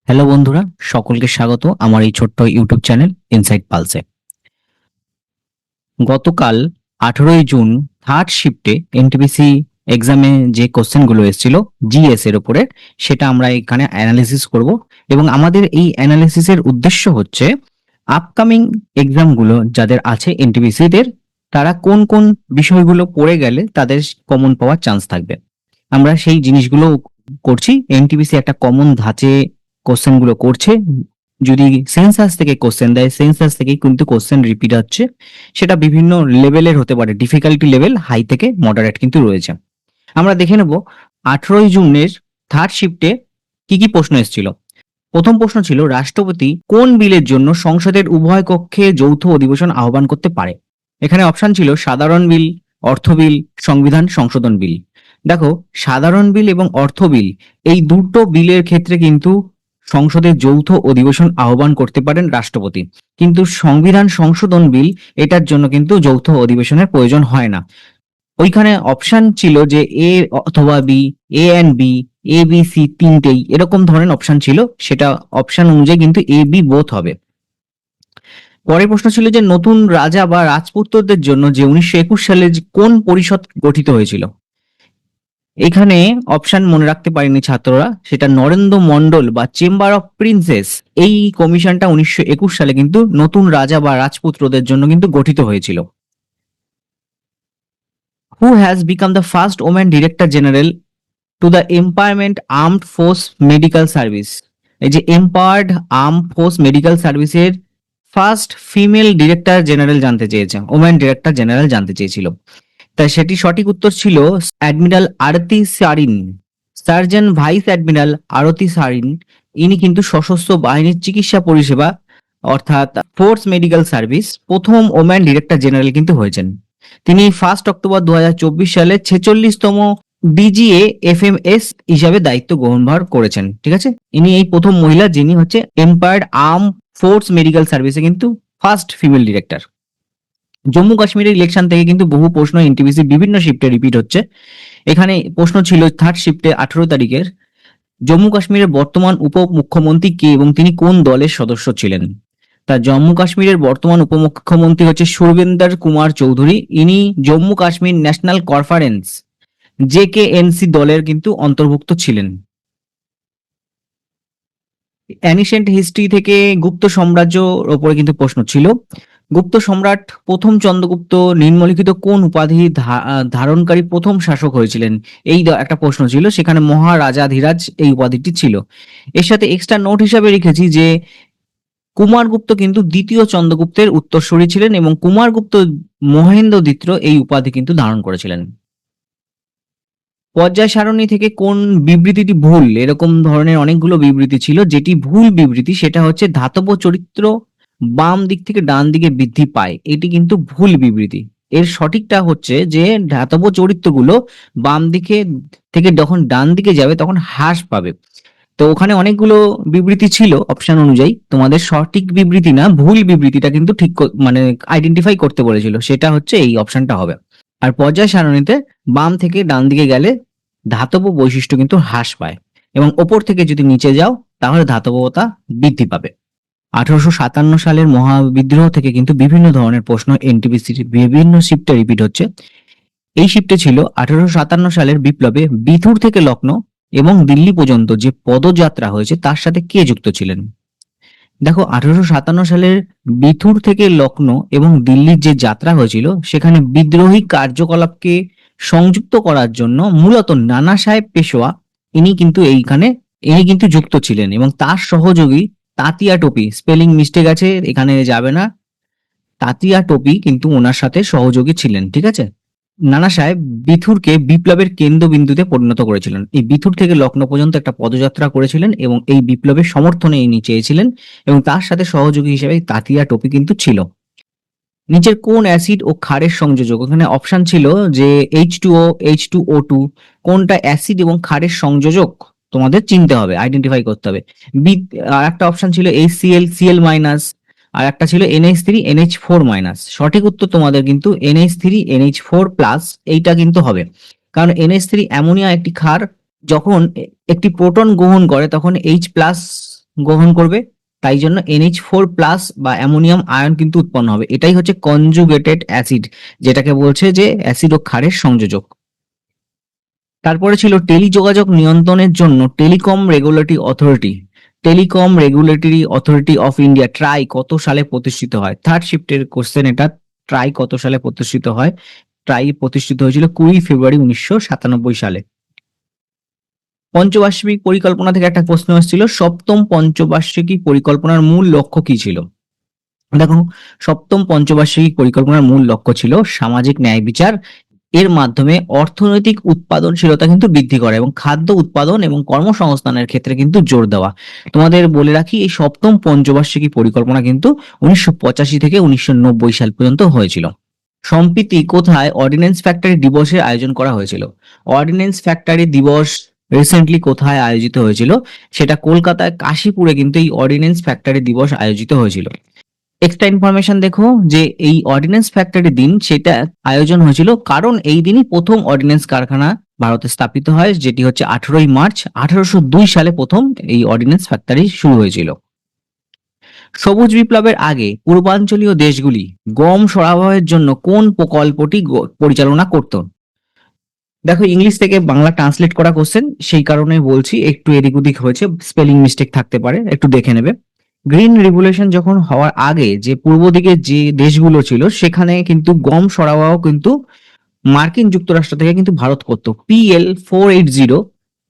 Hello বন্ধুরা, সকলকে স্বাগত আমার এই ছোট্ট ইউটিউব চ্যানেল ইনসাইট পালসে। গতকাল 18ই জুন থার্ড শিফটে এনটিপিসি এক্সামে যে কোশ্চেনগুলো এসেছিল জিএস এর উপরে, সেটা আমরা এখানে অ্যানালিসিস করব। এবং আমাদের এই অ্যানালিসিসের উদ্দেশ্য হচ্ছে আপকামিং এক্সামগুলো যাদের আছে এনটিপিসিদের, তারা কোন কোন বিষয়গুলো পড়ে গেলে তাদের কমন পাওয়ার চান্স থাকবে। আমরা সেই জিনিসগুলো করছি। এনটিপিসি একটা কমন ধাঁচে কোশ্চেন গুলো করছে। যদি সেন্সাস থেকে কোশ্চেন দেয়, সেন্সাস থেকেই কিন্তু কোশ্চেন রিপিট হচ্ছে। সেটা বিভিন্ন লেভেলের হতে পারে, ডিফিকাল্টি লেভেল হাই থেকে মডারেট কিন্তু রয়েছে। আমরা দেখে নেব 18ই জুনের থার্ড শিফটে কি কি প্রশ্ন এসেছিল। প্রথম প্রশ্ন ছিল, রাষ্ট্রপতি কোন বিলের জন্য সংসদের উভয় কক্ষে যৌথ অধিবেশন আহ্বান করতে পারে? এখানে অপশন ছিল সাধারণ বিল, অর্থ বিল, সংবিধান সংশোধন বিল। দেখো, সাধারণ বিল এবং অর্থ বিল এই দুটো বিলের ক্ষেত্রে কিন্তু সংসদের যৌথ অধিবেশন আহ্বান করতে পারেন রাষ্ট্রপতি। কিন্তু সংবিধান সংশোধন বিল, এটার জন্য কিন্তু যৌথ অধিবেশনের প্রয়োজন হয় না। ওইখানে অপশন ছিল যে এ অথবা B, A and B, A B C তিনটেই এরকম ধরনের অপশন ছিল। সেটা অপশন অনুযায়ী কিন্তু এ বি বোথ হবে। পরের প্রশ্ন ছিল যে নতুন রাজা বা রাজপুত্রদের জন্য যে 1921 সালে কোন পরিষদ গঠিত হয়েছিল? এখানে অপশন মনে রাখতে পারেনি ছাত্ররা, সেটা নরেন্দ্র মন্ডল বা চেম্বার অফ প্রিন্সেস। এই কমিশনটা 1921 সালে কিন্তু নতুন রাজা বা রাজপুত্রদের জন্য কিন্তু গঠিত হয়েছিল। Who has become the first women director general to the empowerment armed force medical service? এই যে এম্পাওয়ার্ড আর্ম ফোর্স মেডিকেল সার্ভিসের ফার্স্ট ফিমেল ডিরেক্টর জেনারেল জানতে চেয়েছে, ওমেন ডিরেক্টর জেনারেল জানতে চেয়েছিল। তাই সেটি সঠিক উত্তর ছিল অ্যাডমিরাল আরতি সারিন। সার্জন ভাইস অ্যাডমিরাল আরতি সারিন, ইনি কিন্তু সশস্ত্র বাহিনীর চিকিৎসা পরিষেবা অর্থাৎ ফোর্স মেডিকেল সার্ভিস প্রথম ওম্যান ডিরেক্টর জেনারেল কিন্তু হয়েছেন। তিনি 1 অক্টোবর 2024 সালে 46তম ডিজিএ এফএমএস হিসাবে দায়িত্ব গ্রহণভার করেছেন। ঠিক আছে, ইনি এই প্রথম মহিলা যিনি হচ্ছে এম্পায়ার্ড আর্ম ফোর্স মেডিকেল সার্ভিসে কিন্তু ফার্স্ট ফিমেল ডিরেক্টর। জম্মু কাশ্মীরের ইলেকশন থেকে কিন্তু বহু প্রশ্ন এনটিপিসি বিভিন্ন শিফটে রিপিট হচ্ছে। এখানে প্রশ্ন ছিল থার্ড শিফটে 18 তারিখের, জম্মু কাশ্মীরের বর্তমান উপমুখ্যমন্ত্রী কে এবং তিনি কোন দলের সদস্য ছিলেন? তা জম্মু কাশ্মীরের বর্তমান উপমুখ্যমন্ত্রী হচ্ছে সুরবেন্দার কুমার চৌধুরী। ইনি জম্মু কাশ্মীর ন্যাশনাল কনফারেন্স জেকেএনসি দলের কিন্তু অন্তর্ভুক্ত ছিলেন। অ্যানিসেন্ট হিস্ট্রি থেকে গুপ্ত সাম্রাজ্যর ওপরে কিন্তু প্রশ্ন ছিল। গুপ্ত সম্রাট প্রথম চন্দ্রগুপ্ত নিম্নলিখিত কোন উপাধি ধারণকারী প্রথম শাসক হয়েছিলেন? এই একটা প্রশ্ন ছিল, সেখানে মহারাজাধিরাজ এই উপাধিটি ছিল। এর সাথে এক্সট্রা নোট হিসাবে লিখেছি যে কুমারগুপ্ত কিন্তু দ্বিতীয় চন্দ্রগুপ্তের উত্তরসূরি ছিলেন এবং কুমারগুপ্ত মহেন্দ্র দ্বিতীয় এই উপাধি কিন্তু ধারণ করেছিলেন। পর্যায় সারণী থেকে কোন বিবৃতিটি ভুল? এরকম ধরনের অনেকগুলো বিবৃতি ছিল। যেটি ভুল বিবৃতি সেটা হচ্ছে ধাতব চরিত্র বাম দিক থেকে ডান দিকে বৃদ্ধি পায়, এটি কিন্তু ভুল বিবৃতি। এর সঠিকটা হচ্ছে যে ধাতব চরিত্রগুলো বাম দিকে থেকে যখন ডান দিকে যাবে তখন হ্রাস পাবে। তো ওখানে অনেকগুলো বিবৃতি ছিল অপশন অনুযায়ী, তোমাদের সঠিক বিবৃতি না ভুল বিবৃতিটা কিন্তু ঠিক মানে আইডেন্টিফাই করতে বলেছিল, সেটা হচ্ছে এই অপশনটা হবে। আর পর্যায় সারণীতে বাম থেকে ডান দিকে গেলে ধাতব বৈশিষ্ট্য কিন্তু হ্রাস পায় এবং ওপর থেকে যদি নিচে যাও তাহলে ধাতবতা বৃদ্ধি পাবে। 1857 সালের মহাবিদ্রোহ থেকে কিন্তু বিভিন্ন ধরনের প্রশ্ন এনটিপিসির বিভিন্ন শিফটে রিপিট হচ্ছে। এই শিফটে ছিল 1857 সালের বিপ্লবে বিথুর থেকে লখনৌ এবং দিল্লি পর্যন্ত যে পদযাত্রা হয়েছে তার সাথে কে যুক্ত ছিলেন? দেখো, 1857 সালের বিথুর থেকে লখনৌ এবং দিল্লির যে যাত্রা হয়েছিল সেখানে বিদ্রোহী কার্যকলাপকে সংযুক্ত করার জন্য মূলত নানা সাহেব পেশোয়া ইনি কিন্তু যুক্ত ছিলেন এবং তার সহযোগী তাতিয়া টোপি, স্পেলিং মিস্টেক আছে এখানে যাবে না, তাতিয়া টোপি কিন্তু ওনার সাথে সহযোগী ছিলেন। ঠিক আছে, নানা সাহেব বিথুরকে বিপ্লবের কেন্দ্রবিন্দুতে পরিণত করেছিলেন। এই বিথুর থেকে লখনৌ পর্যন্ত একটা পদযাত্রা করেছিলেন এবং এই বিপ্লবের সমর্থনে ইনি চেয়েছিলেন এবং তার সাথে সহযোগী হিসেবে তাতিয়া টোপি কিন্তু ছিল। নিচের কোন অ্যাসিড ও ক্ষারের সংযোজক? এখানে অপশন ছিল যে H2O, H2O2, কোনটা অ্যাসিড এবং ক্ষারের সংযোজক তোমাদের চিনতে হবে, আইডেন্টিফাই করতে হবে। আর একটা অপশন ছিল HCl, Cl মাইনাস, আর একটা ছিল NH3, NH4 মাইনাস। সঠিক উত্তর তোমাদের কিন্তু NH3, NH4 প্লাস এইটা কিন্তু হবে, কারণ NH3 অ্যামোনিয়া একটি ক্ষার, যখন একটি প্রোটন গ্রহণ করে তখন H প্লাস গ্রহণ করবে, তাই জন্য NH4+ বা অ্যামোনিয়াম আয়ন কিন্তু উৎপন্ন হবে। এটাই হচ্ছে কনজুগেটেড অ্যাসিড, যেটাকে বলছে যে অ্যাসিড ও ক্ষারের সংযোজক। তারপরে ছিল টেলিযোগাযোগ নিয়ন্ত্রণের জন্য telecom regulatory authority. Telecom regulatory authority of India try কত সালে প্রতিষ্ঠিত হয়? থার্ড শিফটের কোশ্চেন এটা। ট্রাই কত সালে প্রতিষ্ঠিত হয়? ট্রাই প্রতিষ্ঠিত হয়েছিল 20 ফেব্রুয়ারি 1997 সালে। পঞ্চবার্ষিক পরিকল্পনা থেকে একটা প্রশ্ন এসেছিল, সপ্তম পঞ্চবার্ষিকী পরিকল্পনার মূল লক্ষ্য কি ছিল? দেখো, সপ্তম পঞ্চবার্ষিকী পরিকল্পনার মূল লক্ষ্য ছিল সামাজিক ন্যায় বিচার, এর মাধ্যমে অর্থনৈতিক উৎপাদনশীলতা কিন্তু বৃদ্ধি করা এবং খাদ্য উৎপাদন এবং কর্মসংস্থানের ক্ষেত্রে কিন্তু জোর দেওয়া। তোমাদের বলে রাখি, এই সপ্তম পঞ্চবার্ষিকী পরিকল্পনা কিন্তু 1985 থেকে 1990 সাল পর্যন্ত হয়েছিল। সম্প্রতি কোথায় অর্ডিন্যান্স ফ্যাক্টরি দিবসের আয়োজন করা হয়েছিল? অর্ডিন্যান্স ফ্যাক্টরি দিবস রিসেন্টলি কোথায় আয়োজিত হয়েছিল? সেটা কলকাতায় কাশীপুরে কিন্তু এই অর্ডিন্যান্স ফ্যাক্টরি দিবস আয়োজিত হয়েছিল। এক্সট্রা ইনফরমেশন দেখো, যে এই অর্ডিন্যান্স ফ্যাক্টরি দিন সেটা আয়োজন হয়েছিল কারণ এই দিনই প্রথম অর্ডিন্যান্স কারখানা ভারতে স্থাপিত হয়, যেটি হচ্ছে 18ই মার্চ 1802 সালে প্রথম এই অর্ডিন্যান্স ফ্যাক্টরি শুরু হয়েছিল। সবুজ বিপ্লবের আগে পূর্বাঞ্চলীয় দেশগুলি গম সরবরাহের জন্য কোন প্রকল্পটি পরিচালনা করত? দেখো, ইংলিশ থেকে বাংলা ট্রান্সলেট করা কোশ্চেন, সেই কারণে বলছি, একটু এদিক ওদিক হয়েছে, স্পেলিং মিস্টেক থাকতে পারে, একটু দেখে নেবে। গ্রিন রিভলিউশন যখন হওয়ার আগে যে পূর্ব দিকে যে দেশগুলো ছিল সেখানে কিন্তু গম সরবরাহ কিন্তু মার্কিন যুক্তরাষ্ট্র থেকে কিন্তু ভারত করত। PL480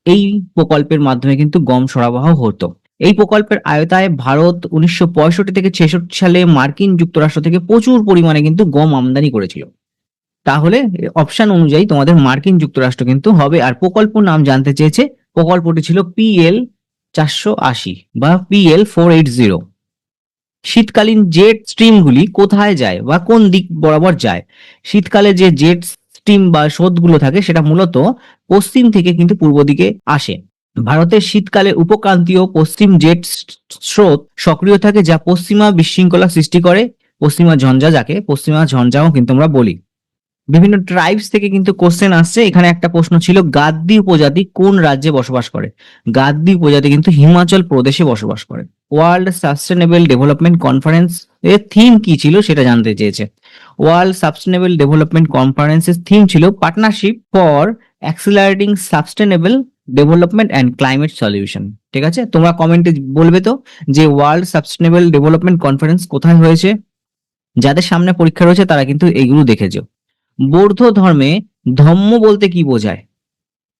এই প্রকল্পের মাধ্যমে কিন্তু গম সরবরাহ হতো। এই প্রকল্পের আওতায় ভারত 1965 থেকে 66 সালে মার্কিন যুক্তরাষ্ট্র থেকে প্রচুর পরিমাণে কিন্তু গম আমদানি করেছিল। তাহলে অপশন অনুযায়ী তোমাদের মার্কিন যুক্তরাষ্ট্র কিন্তু হবে। আর প্রকল্প নাম জানতে চেয়েছে, প্রকল্পটি ছিল PL480 বা PL480। শীতকালীন জেট স্ট্রিমগুলি কোথায় যায় বা কোন দিক বরাবর যায়? শীতকালে যে জেট স্ট্রিম বা স্রোতগুলো থাকে সেটা মূলত পশ্চিম থেকে কিন্তু পূর্ব দিকে আসে। ভারতের শীতকালে উপক্রান্তীয় পশ্চিম জেট স্রোত সক্রিয় থাকে, যা পশ্চিমা বিশৃঙ্খলা সৃষ্টি করে। পশ্চিমা ঝঞ্ঝা, যাকে পশ্চিমা ঝঞ্ঝাও কিন্তু আমরা বলি। বিভিন্ন ট্রাইবস থেকে কিন্তু কোশ্চেন আসছে। এখানে একটা প্রশ্ন ছিল, গাদ্দি উপজাতি কোন রাজ্যে বসবাস করে? গাদ্দি উপজাতি কিন্তু হিমাচল প্রদেশে বসবাস করে। ওয়ার্ল্ড সাস্টেনেবল ডেভেলপমেন্ট কনফারেন্স এর থিম কি ছিল সেটা জানতে চেয়েছে। ওয়ার্ল্ড সাস্টেনেবল ডেভেলপমেন্ট কনফারেন্সের থিম ছিল partnership for accelerating sustainable development and climate solution. ঠিক আছে, তোমরা কমেন্টে বলবে তো যে ওয়ার্ল্ড সাস্টেনেবল ডেভেলপমেন্ট কনফারেন্স কোথায় হয়েছে। যাদের সামনে পরীক্ষা রয়েছে তারা কিন্তু এইগুলো দেখেছো। বৌদ্ধ ধর্মে ধম্ম বলতে কি বোঝায়?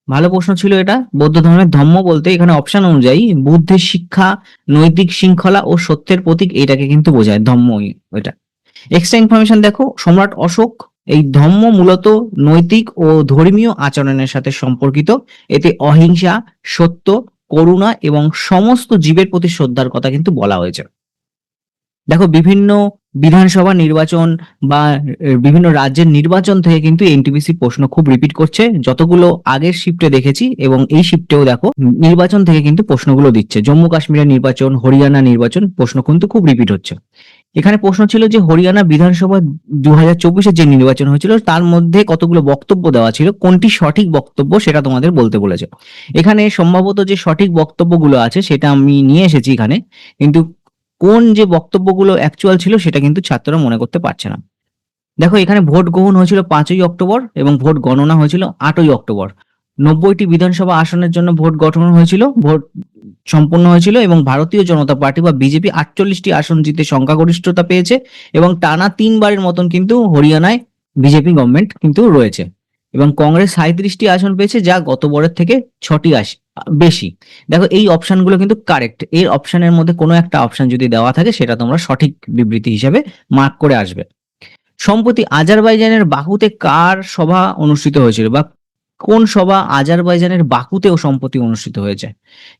ভালো প্রশ্ন ছিল এটা। বৌদ্ধ ধর্মের ধম্ম বলতে এখানে অপশন অনুযায়ী বুদ্ধের শিক্ষা, নৈতিক শৃঙ্খলা ও সত্যের প্রতীক, এটাকে কিন্তু বোঝায় ধম্ম। এটা এক্সট্রা ইনফরমেশন দেখো, সম্রাট অশোক এই ধম্ম মূলত নৈতিক ও ধর্মীয় আচরণের সাথে সম্পর্কিত। এতে অহিংসা, সত্য, করুণা এবং সমস্ত জীবের প্রতি শ্রদ্ধার কথা কিন্তু বলা হয়েছে। দেখো, বিভিন্ন বিধানসভা নির্বাচন বা বিভিন্ন রাজ্যের নির্বাচন থেকে কিন্তু এনটিপিসি প্রশ্ন খুব রিপিট করছে। যতগুলো আগের শিফটে দেখেছি এবং এই শিফটেও দেখো নির্বাচন থেকে কিন্তু প্রশ্নগুলো দিচ্ছে। জম্মু কাশ্মীরের নির্বাচন, হরিয়ানা নির্বাচন প্রশ্ন কিন্তু খুব রিপিট হচ্ছে। এখানে প্রশ্ন ছিল যে হরিয়ানা বিধানসভা 2024-এর যে নির্বাচন হয়েছিল তার মধ্যে কতগুলো বক্তব্য দেওয়া ছিল, কোনটি সঠিক বক্তব্য সেটা তোমাদের বলতে বলেছে। এখানে সম্ভবত যে সঠিক বক্তব্যগুলো আছে সেটা আমি নিয়ে এসেছি এখানে, কিন্তু কোন যে বক্তব্যগুলো অ্যাকচুয়াল ছিল সেটা কিন্তু ছাত্ররা মনে করতে পারছে না। দেখো, এখানে ভোট গ্রহণ হয়েছিল 5ই অক্টোবর এবং ভোট গণনা হয়েছিল 8ই অক্টোবর। 90টি বিধানসভা আসনের জন্য ভোট গঠন হয়েছিল, ভোট সম্পন্ন হয়েছিল এবং ভারতীয় জনতা পার্টি বা বিজেপি 48টি আসন জিতে সংখ্যাগরিষ্ঠতা পেয়েছে এবং টানা 3বারের মতন কিন্তু হরিয়ানায় বিজেপি গভর্নমেন্ট কিন্তু রয়েছে এবং কংগ্রেস 37টি আসন পেয়েছে, যা গতবারের থেকে 6টি বেশি। দেখো, এই অপশনগুলো কিন্তু কারেক্ট। এর অপশনের মধ্যে কোনো একটা অপশন যদি দেওয়া থাকে সেটা তোমরা সঠিক বিবৃতি হিসেবে মার্ক করে আসবে। সম্প্রতি আজারবাইজানের বাকুতে কার সভা অনুষ্ঠিত হয়েছিল বা কোন সভা আজারবাইজানের বাকুতেও সম্প্রতি অনুষ্ঠিত হয়েছে?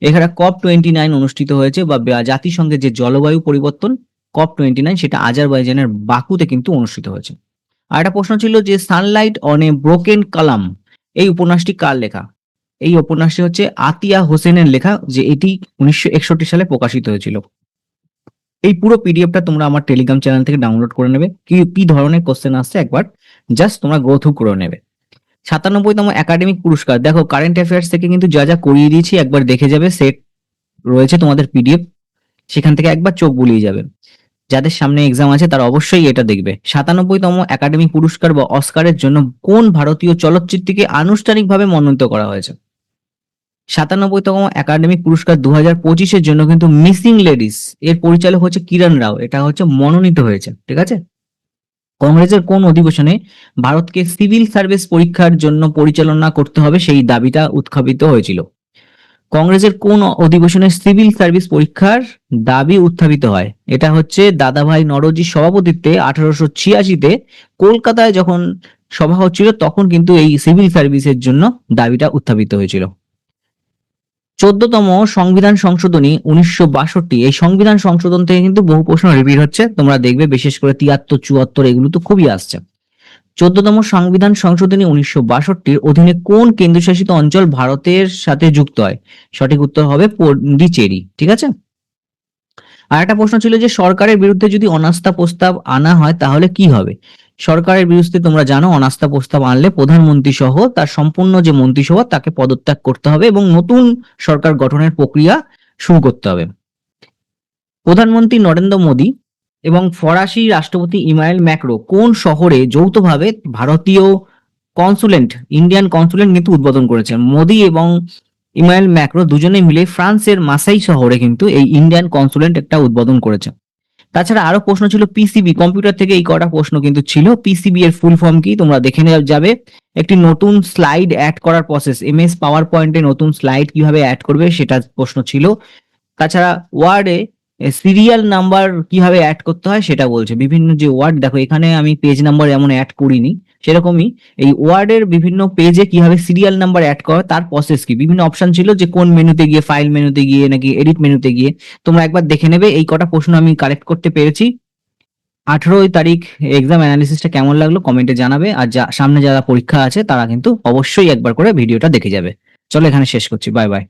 এখানে COP29 অনুষ্ঠিত হয়েছে বা জাতিসংঘের যে জলবায়ু পরিবর্তন COP29 সেটা আজারবাইজানের বাকুতে কিন্তু অনুষ্ঠিত হয়েছে। আর একটা প্রশ্ন ছিল যে সানলাইট অন এ ব্রোকেন কালাম এই উপন্যাসটি কার লেখা? এই উপন্যাসটি হচ্ছে আতিয়া হোসেনের লেখা, যে এটি 1961 সালে প্রকাশিত হয়েছিল। এই পুরো পিডিএফটা তোমরা আমার টেলিগ্রাম চ্যানেল থেকে ডাউনলোড করে নেবে। কি কি ধরনের কোশ্চেন আসছে একবার জাস্ট তোমরা গো থ্রু করে নেবে। 97তম একাডেমিক পুরস্কার, দেখো কারেন্ট অ্যাফেয়ার্স থেকে কিন্তু যা যা করিয়ে দিয়েছি একবার দেখে যাবে, সেট রয়েছে তোমাদের পিডিএফ। সেখান থেকে একবার চোখ বুলিয়ে যাবে। যাদের সামনে এক্সাম আছে তারা অবশ্যই এটা দেখবে। 97তম একাডেমি পুরস্কার বা অস্কারের জন্য কোন ভারতীয় চলচ্চিত্রকে আনুষ্ঠানিকভাবে মনোনীত করা হয়েছে? 97তম একাডেমি পুরস্কার 2025-এর জন্য কিন্তু মিসিং লেডিস এর পরিচালক হচ্ছে কিরণ রাও, এটা হচ্ছে মনোনীত হয়েছে। ঠিক আছে। কংগ্রেসের কোন অধিবেশনে ভারতকে সিভিল সার্ভিস পরীক্ষার জন্য পরিচালনা করতে হবে সেই দাবিটা উত্থাপিত হয়েছিল? কংগ্রেসের কোন অধিবেশনে সিভিল সার্ভিস পরীক্ষার দাবি উত্থাপিত হয়? এটা হচ্ছে দাদাভাই নরজির সভাপতিত্বে 1886-তে কলকাতায় যখন সভা হচ্ছিল তখন কিন্তু এই সিভিল সার্ভিসের জন্য দাবিটা উত্থাপিত হয়েছিল। 14তম সংবিধান সংশোধনী 1962, এই সংবিধান সংশোধন থেকে কিন্তু বহু প্রশ্ন রিপিট হচ্ছে, তোমরা দেখবে বিশেষ করে 73, 74 এগুলো তো খুবই আসছে। 14তম সংবিধান সংশোধনী 1962-র অধীনে কোন কেন্দ্রশাসিত অঞ্চল ভারতের সাথে যুক্ত হয়? সঠিক উত্তর হবে পন্ডিচেরি। ঠিক আছে। আর একটা প্রশ্ন ছিল যে সরকারের বিরুদ্ধে যদি অনাস্থা প্রস্তাব আনা হয় তাহলে কি হবে? সরকারের বিরুদ্ধে তোমরা জানো অনাস্থা প্রস্তাব আনলে প্রধানমন্ত্রী সহ তার সম্পূর্ণ যে মন্ত্রিসভা তাকে পদত্যাগ করতে হবে এবং নতুন সরকার গঠনের প্রক্রিয়া শুরু করতে হবে। প্রধানমন্ত্রী নরেন্দ্র মোদী এবং ফরাসি রাষ্ট্রপতি ইমানুয়েল ম্যাক্রো কোন শহরে যৌথভাবে ভারতীয় কনসুলেট, ইন্ডিয়ান কনসুলেট কিন্তু উদ্বোধন করেছেন? মোদী এবং ইমানুয়েল ম্যাক্রো দুজনে মিলে ফ্রান্সের মাসাই শহরে কিন্তু এই ইন্ডিয়ান কনসুলেট একটা উদ্বোধন করেছে। তাছাড়া আরো প্রশ্ন ছিল পিসিবি, কম্পিউটার থেকে এই কটা প্রশ্ন কিন্তু ছিল। পিসিবি এর ফুল ফর্ম কি তোমরা দেখে যাবে। একটি নতুন স্লাইড অ্যাড করার প্রসেস, এমএস পাওয়ার পয়েন্টে নতুন স্লাইড কিভাবে অ্যাড করবে সেটা প্রশ্ন ছিল। তাছাড়া ওয়ার্ডে সিরিয়াল নাম্বার কিভাবে অ্যাড করতে হয় সেটা বলছে। বিভিন্ন যে ওয়ার্ড, দেখো এখানে আমি পেজ নাম্বার এমন অ্যাড করিনি, সেরকমই এই ওয়ার্ডের বিভিন্ন পেজে কিভাবে সিরিয়াল নাম্বার অ্যাড করা তার প্রসেস কি, বিভিন্ন অপশন ছিল যে কোন মেনুতে গিয়ে, ফাইল মেনুতে গিয়ে নাকি এডিট মেনুতে গিয়ে, তোমরা একবার দেখে নেবে। এই কটা প্রশ্ন আমি কালেক্ট করতে পেরেছি। 18 তারিখ এক্সাম অ্যানালিসিসটা কেমন লাগলো কমেন্টে জানাবে। আর সামনে যারা পরীক্ষা আছে তারা কিন্তু অবশ্যই একবার করে ভিডিওটা দেখে যাবে। চলো এখানে শেষ করছি, বাই বাই।